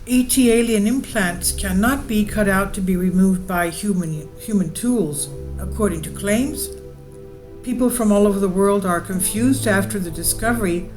ET alien implants cannot be cut out to be removed by human tools, according to claims. People from all over the world are confused after the discovery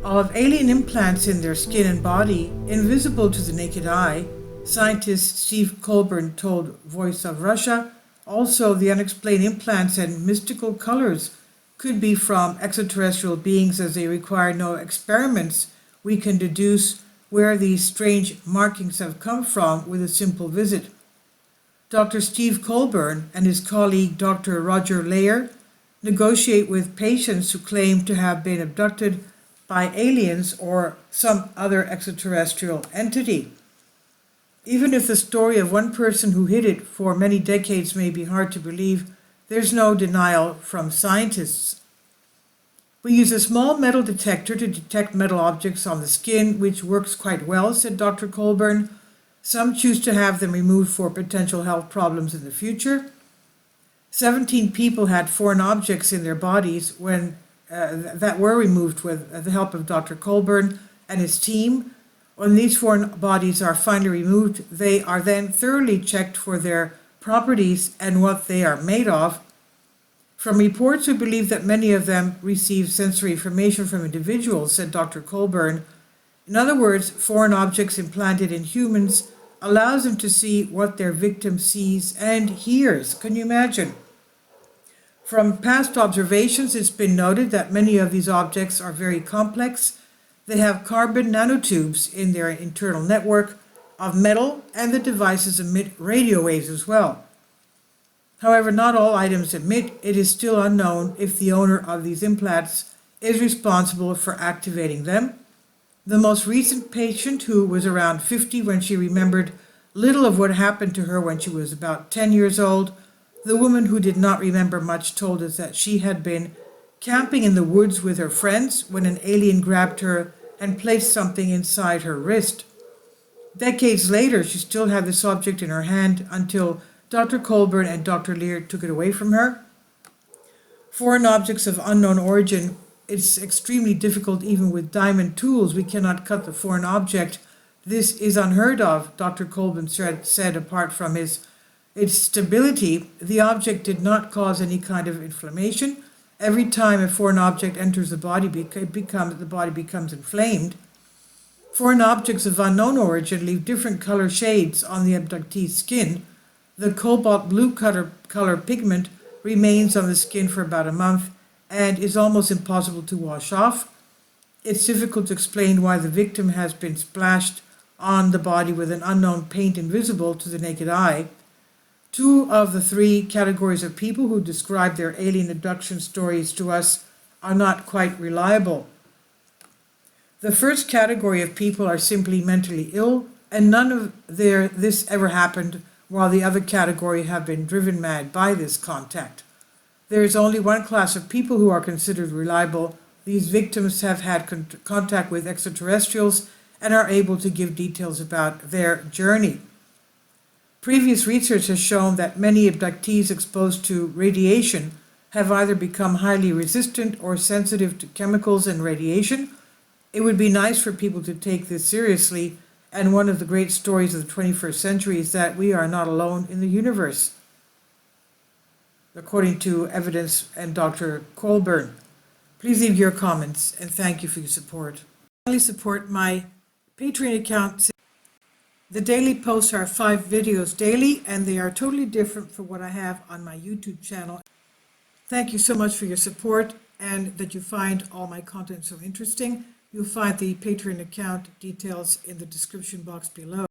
of alien implants in their skin and body, invisible to the naked eye, scientist Steve Colburn told Voice of Russia. Also, the unexplained implants and mystical colors could be from extraterrestrial beings, as they require no experiments. We can deduce where these strange markings have come from with a simple visit. Dr. Steve Colburn and his colleague Dr. Roger Layer negotiate with patients who claim to have been abducted by aliens or some other extraterrestrial entity. Even if the story of one person who hid it for many decades may be hard to believe, there's no denial from scientists. We use a small metal detector to detect metal objects on the skin, which works quite well, said Dr. Colburn. Some choose to have them removed for potential health problems in the future. 17 people had foreign objects in their bodies that were removed with the help of Dr. Colburn and his team. When these foreign bodies are finally removed, they are then thoroughly checked for their properties and what they are made of. From reports, we believe that many of them receive sensory information from individuals, said Dr. Colburn. In other words, foreign objects implanted in humans allows them to see what their victim sees and hears. Can you imagine? From past observations, it's been noted that many of these objects are very complex. They have carbon nanotubes in their internal network of metal, and the devices emit radio waves as well. However, not all items emit. It is still unknown if the owner of these implants is responsible for activating them. The most recent patient, who was around 50 when she remembered little of what happened to her when she was about 10 years old, the woman who did not remember much told us that she had been camping in the woods with her friends when an alien grabbed her and placed something inside her wrist. Decades later, she still had this object in her hand until Dr. Colburn and Dr. Lear took it away from her. Foreign objects of unknown origin, it's extremely difficult even with diamond tools. We cannot cut the foreign object. This is unheard of, Dr. Colburn said. Apart from its stability, the object did not cause any kind of inflammation. Every time a foreign object enters the body, the body becomes inflamed. Foreign objects of unknown origin leave different color shades on the abductee's skin. The cobalt blue color pigment remains on the skin for about a month and is almost impossible to wash off. It's difficult to explain why the victim has been splashed on the body with an unknown paint invisible to the naked eye. Two of the three categories of people who describe their alien abduction stories to us are not quite reliable. The first category of people are simply mentally ill, and none of this ever happened, while the other category have been driven mad by this contact. There is only one class of people who are considered reliable. These victims have had contact with extraterrestrials and are able to give details about their journey. Previous research has shown that many abductees exposed to radiation have either become highly resistant or sensitive to chemicals and radiation. It would be nice for people to take this seriously, and one of the great stories of the 21st century is that we are not alone in the universe, according to evidence and Dr. Colburn. Please leave your comments, and thank you for your support. Finally, support my Patreon account. The daily posts are 5 videos daily, and they are totally different from what I have on my YouTube channel. Thank you so much for your support and that you find all my content so interesting. You'll find the Patreon account details in the description box below.